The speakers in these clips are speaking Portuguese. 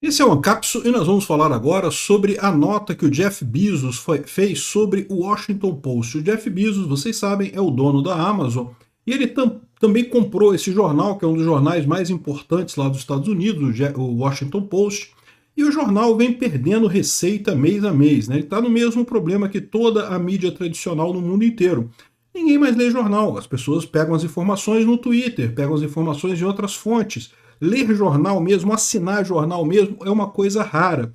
Esse é o Ancapsu e nós vamos falar agora sobre a nota que o Jeff Bezos fez sobre o Washington Post. O Jeff Bezos, vocês sabem, é o dono da Amazon e ele também comprou esse jornal, que é um dos jornais mais importantes lá dos Estados Unidos, o Washington Post, e o jornal vem perdendo receita mês a mês. Né? Ele está no mesmo problema que toda a mídia tradicional no mundo inteiro. Ninguém mais lê jornal, as pessoas pegam as informações no Twitter, pegam as informações de outras fontes. Ler jornal mesmo, assinar jornal mesmo, é uma coisa rara.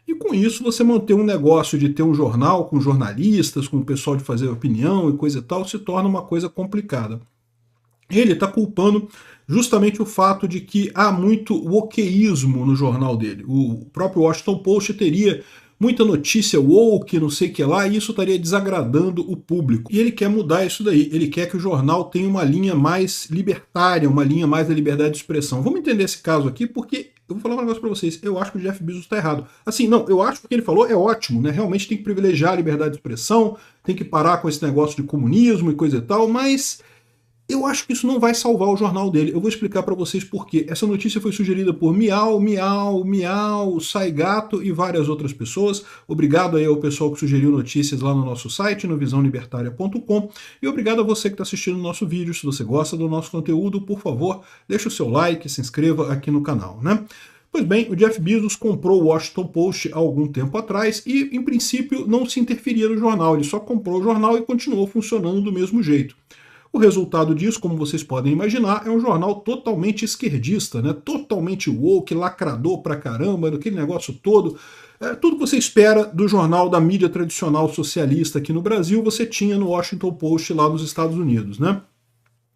E com isso você manter um negócio de ter um jornal com jornalistas, com o pessoal de fazer opinião e coisa e tal, se torna uma coisa complicada. Ele está culpando justamente o fato de que há muito wokeísmo no jornal dele. O próprio Washington Post teria muita notícia woke, não sei o que lá, e isso estaria desagradando o público. E ele quer mudar isso daí. Ele quer que o jornal tenha uma linha mais libertária, uma linha mais da liberdade de expressão. Vamos entender esse caso aqui, porque eu vou falar um negócio para vocês. Eu acho que o Jeff Bezos está errado. Assim, não, eu acho que o que ele falou é ótimo, né? Realmente tem que privilegiar a liberdade de expressão, tem que parar com esse negócio de comunismo e coisa e tal, mas eu acho que isso não vai salvar o jornal dele. Eu vou explicar para vocês por quê. Essa notícia foi sugerida por Miau, Miau, Miau, Saigato e várias outras pessoas. Obrigado aí ao pessoal que sugeriu notícias lá no nosso site, no visãolibertaria.com. E obrigado a você que está assistindo o nosso vídeo. Se você gosta do nosso conteúdo, por favor, deixe o seu like, se inscreva aqui no canal, né? Pois bem, o Jeff Bezos comprou o Washington Post há algum tempo atrás e, em princípio, não se interferia no jornal. Ele só comprou o jornal e continuou funcionando do mesmo jeito. O resultado disso, como vocês podem imaginar, é um jornal totalmente esquerdista, né? Totalmente woke, lacrador pra caramba, daquele negócio todo. Tudo que você espera do jornal da mídia tradicional socialista aqui no Brasil, você tinha no Washington Post lá nos Estados Unidos, né?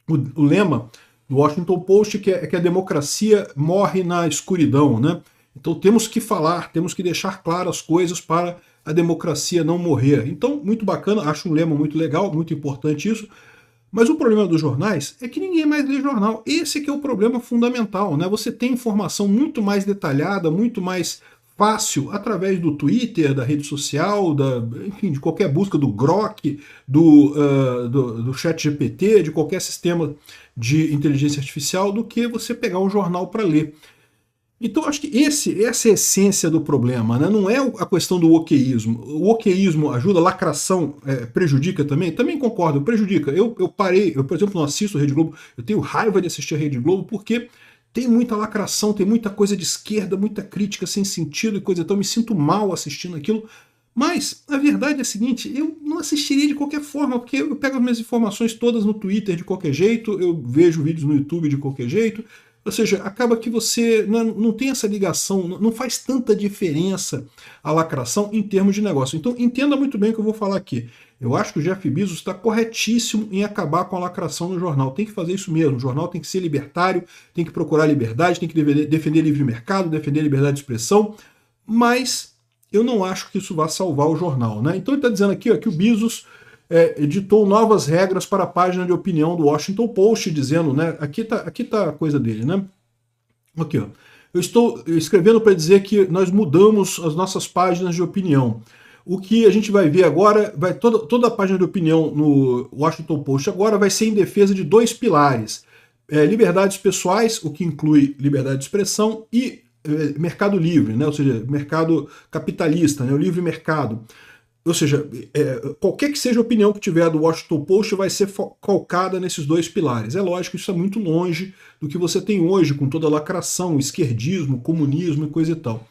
O lema do Washington Post é que a democracia morre na escuridão, né? Então temos que falar, temos que deixar claras as coisas para a democracia não morrer. Então, muito bacana, acho um lema muito legal, muito importante isso. Mas o problema dos jornais é que ninguém mais lê jornal. Esse que é o problema fundamental, né? Você tem informação muito mais detalhada, muito mais fácil através do Twitter, da rede social, enfim, de qualquer busca do Grok, do ChatGPT, de qualquer sistema de inteligência artificial, do que você pegar um jornal para ler. Então, acho que essa é a essência do problema, né? Não é a questão do wokeísmo. O wokeísmo ajuda, a lacração prejudica também? Também concordo, prejudica. Eu parei, eu, por exemplo, não assisto a Rede Globo, eu tenho raiva de assistir a Rede Globo porque tem muita lacração, tem muita coisa de esquerda, muita crítica sem sentido e coisa, então eu me sinto mal assistindo aquilo. Mas a verdade é a seguinte, eu não assistiria de qualquer forma, porque eu pego as minhas informações todas no Twitter de qualquer jeito, eu vejo vídeos no YouTube de qualquer jeito, ou seja, acaba que você não tem essa ligação, não faz tanta diferença a lacração em termos de negócio. Então entenda muito bem o que eu vou falar aqui. Eu acho que o Jeff Bezos está corretíssimo em acabar com a lacração no jornal. Tem que fazer isso mesmo. O jornal tem que ser libertário, tem que procurar liberdade, tem que defender livre mercado, defender liberdade de expressão, mas eu não acho que isso vá salvar o jornal, né? Então ele está dizendo aqui ó, que o Bezos editou novas regras para a página de opinião do Washington Post, dizendo, né? Aqui tá a coisa dele, né? Aqui, ó. Eu estou escrevendo para dizer que nós mudamos as nossas páginas de opinião. O que a gente vai ver agora, toda a página de opinião no Washington Post agora vai ser em defesa de dois pilares. Liberdades pessoais, o que inclui liberdade de expressão, e mercado livre, né? Ou seja, mercado capitalista, né? O livre mercado. Ou seja, qualquer que seja a opinião que tiver do Washington Post vai ser calcada nesses dois pilares. É lógico, isso é muito longe do que você tem hoje, com toda a lacração, esquerdismo, comunismo e coisa e tal.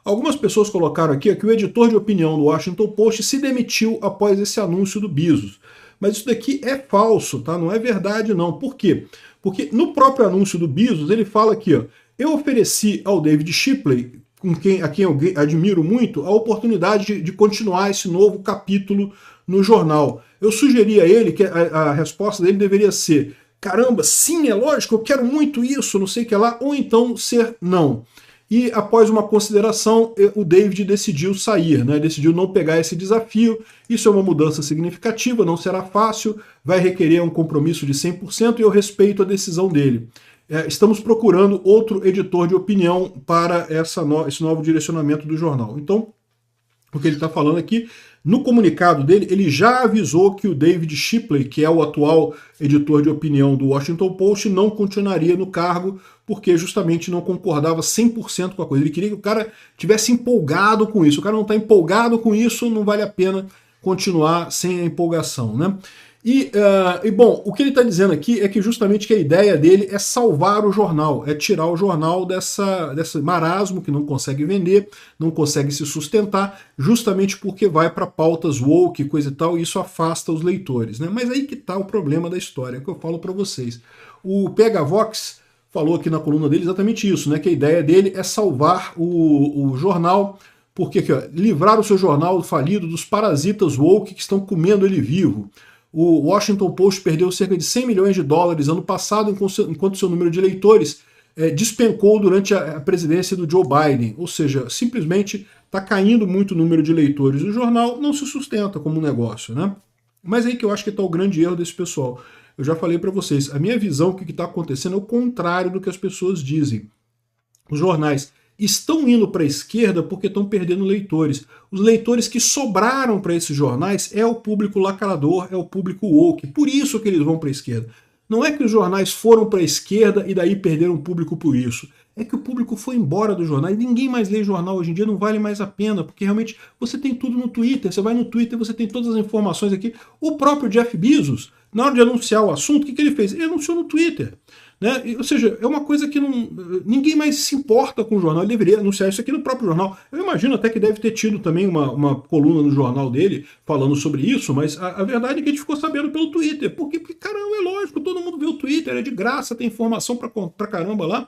Algumas pessoas colocaram aqui que o editor de opinião do Washington Post se demitiu após esse anúncio do Bezos. Mas isso daqui é falso, tá? Não é verdade não. Por quê? Porque no próprio anúncio do Bezos ele fala aqui, ó, eu ofereci ao David Shipley, a quem eu admiro muito, a oportunidade de continuar esse novo capítulo no jornal. Eu sugeri a ele que a resposta dele deveria ser: caramba, sim, é lógico, eu quero muito isso, não sei o que lá, ou então ser não. E após uma consideração, o David decidiu sair, né? Decidiu não pegar esse desafio. Isso é uma mudança significativa, não será fácil, vai requerer um compromisso de 100% e eu respeito a decisão dele. Estamos procurando outro editor de opinião para esse novo direcionamento do jornal. Então, o que ele está falando aqui No comunicado dele, ele já avisou que o David Shipley, que é o atual editor de opinião do Washington Post, não continuaria no cargo, porque justamente não concordava 100% com a coisa. Ele queria que o cara tivesse empolgado com isso. O cara não está empolgado com isso, não vale a pena continuar sem a empolgação, né? Bom, o que ele está dizendo aqui é que justamente que a ideia dele é salvar o jornal, é tirar o jornal desse marasmo que não consegue vender, não consegue se sustentar, justamente porque vai para pautas woke, coisa e tal, e isso afasta os leitores, né? Mas aí que está o problema da história, que eu falo para vocês. O PH Vox falou aqui na coluna dele exatamente isso, né? Que a ideia dele é salvar o jornal, porque aqui, ó, livrar o seu jornal falido dos parasitas woke que estão comendo ele vivo. O Washington Post perdeu cerca de 100 milhões de dólares ano passado, enquanto seu número de leitores despencou durante a presidência do Joe Biden. Ou seja, simplesmente está caindo muito o número de leitores. O jornal não se sustenta como um negócio, né? Mas aí que eu acho que está o grande erro desse pessoal. Eu já falei para vocês, a minha visão do que está acontecendo é o contrário do que as pessoas dizem. Os jornais estão indo para a esquerda porque estão perdendo leitores. Os leitores que sobraram para esses jornais é o público lacrador, é o público woke. Por isso que eles vão para a esquerda. Não é que os jornais foram para a esquerda e daí perderam público por isso. É que o público foi embora do jornal e ninguém mais lê jornal hoje em dia, não vale mais a pena, porque realmente você tem tudo no Twitter, você vai no Twitter, você tem todas as informações aqui. O próprio Jeff Bezos, na hora de anunciar o assunto, o que ele fez? Ele anunciou no Twitter. Né? Ou seja, é uma coisa que ninguém mais se importa com o jornal, ele deveria anunciar isso aqui no próprio jornal. Eu imagino até que deve ter tido também uma coluna no jornal dele falando sobre isso, mas a verdade é que a gente ficou sabendo pelo Twitter, porque caramba, é lógico, todo mundo vê o Twitter, é de graça, tem informação pra caramba lá.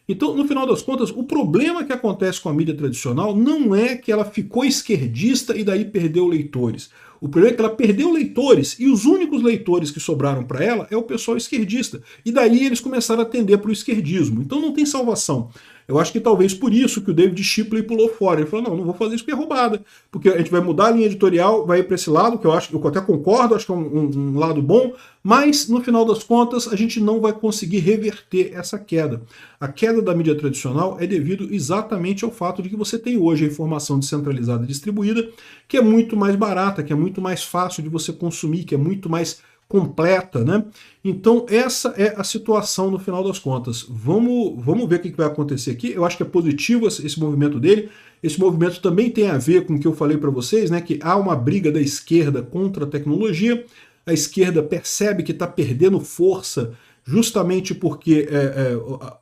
Então, no final das contas, o problema que acontece com a mídia tradicional não é que ela ficou esquerdista e daí perdeu leitores. O problema é que ela perdeu leitores e os únicos leitores que sobraram para ela é o pessoal esquerdista. E daí eles começaram a tender para o esquerdismo. Então não tem salvação. Eu acho que talvez por isso que o David Shipley pulou fora. Ele falou, não vou fazer isso porque é roubada. Porque a gente vai mudar a linha editorial, vai ir para esse lado, que eu até concordo, acho que é um lado bom, mas no final das contas a gente não vai conseguir reverter essa queda. A queda da mídia tradicional é devido exatamente ao fato de que você tem hoje a informação descentralizada e distribuída, que é muito mais barata, que é muito mais fácil de você consumir, que é muito mais completa, né? Então essa é a situação no final das contas. Vamos ver o que vai acontecer aqui. Eu acho que é positivo esse movimento dele. Esse movimento também tem a ver com o que eu falei para vocês, né? Que há uma briga da esquerda contra a tecnologia. A esquerda percebe que está perdendo força justamente porque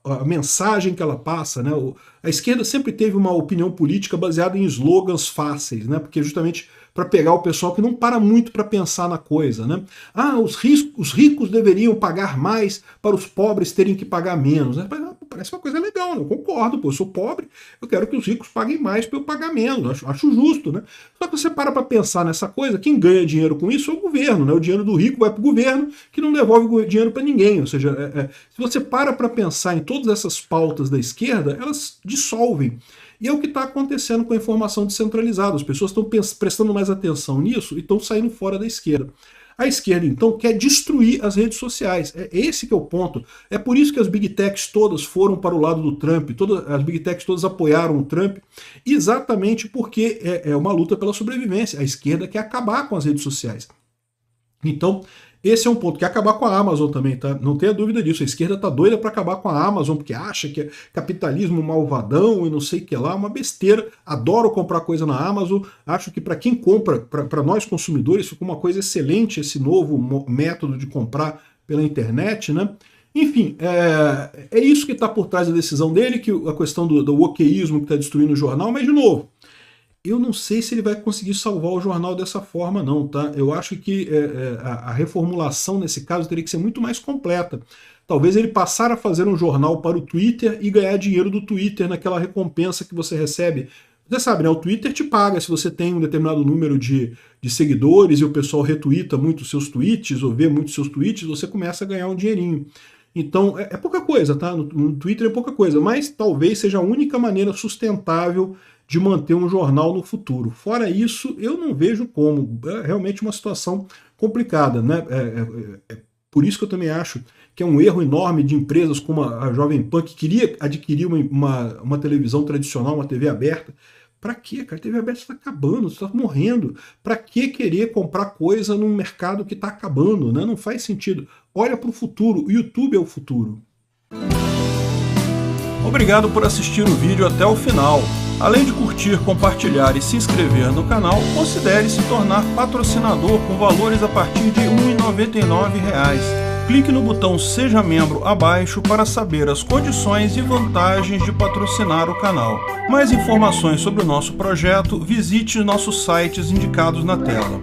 a mensagem que ela passa, né? A esquerda sempre teve uma opinião política baseada em slogans fáceis, né? Porque justamente para pegar o pessoal que não para muito para pensar na coisa, né? Ah, os ricos deveriam pagar mais para os pobres terem que pagar menos, né? Parece uma coisa legal, né? Eu concordo, pô, eu sou pobre, eu quero que os ricos paguem mais para eu pagar menos, acho justo, né? Só que você para pensar nessa coisa, quem ganha dinheiro com isso é o governo, né? O dinheiro do rico vai para o governo, que não devolve dinheiro para ninguém, ou seja, se você para pensar em todas essas pautas da esquerda, elas dissolvem. E é o que está acontecendo com a informação descentralizada. As pessoas estão prestando mais atenção nisso e estão saindo fora da esquerda. A esquerda, então, quer destruir as redes sociais. É esse que é o ponto. É por isso que as Big Techs todas foram para o lado do Trump, as Big Techs todas apoiaram o Trump, exatamente porque é uma luta pela sobrevivência. A esquerda quer acabar com as redes sociais. Então, esse é um ponto. Quer acabar com a Amazon também, tá? Não tenha dúvida disso. A esquerda tá doida para acabar com a Amazon, porque acha que é capitalismo malvadão e não sei o que lá, uma besteira. Adoro comprar coisa na Amazon. Acho que para quem compra, para nós consumidores, ficou uma coisa excelente esse novo método de comprar pela internet, né? Enfim, é isso que está por trás da decisão dele, que a questão do wokeísmo que está destruindo o jornal, mas de novo, eu não sei se ele vai conseguir salvar o jornal dessa forma não, tá? Eu acho que a reformulação nesse caso teria que ser muito mais completa. Talvez ele passar a fazer um jornal para o Twitter e ganhar dinheiro do Twitter naquela recompensa que você recebe. Você sabe, né? O Twitter te paga se você tem um determinado número de seguidores e o pessoal retuita muito os seus tweets ou vê muito os seus tweets, você começa a ganhar um dinheirinho. Então, é pouca coisa, tá? No Twitter é pouca coisa, mas talvez seja a única maneira sustentável de manter um jornal no futuro. Fora isso, eu não vejo como. É realmente uma situação complicada, né? Por isso que eu também acho que é um erro enorme de empresas como a Jovem Pan, que queria adquirir uma televisão tradicional, uma TV aberta, Pra quê, cara? A TV aberta está acabando, você está morrendo. Pra que querer comprar coisa num mercado que está acabando, né? Não faz sentido. Olha para o futuro, o YouTube é o futuro. Obrigado por assistir o vídeo até o final. Além de curtir, compartilhar e se inscrever no canal, considere se tornar patrocinador com valores a partir de R$ 1,99. Clique no botão Seja Membro abaixo para saber as condições e vantagens de patrocinar o canal. Mais informações sobre o nosso projeto, visite nossos sites indicados na tela.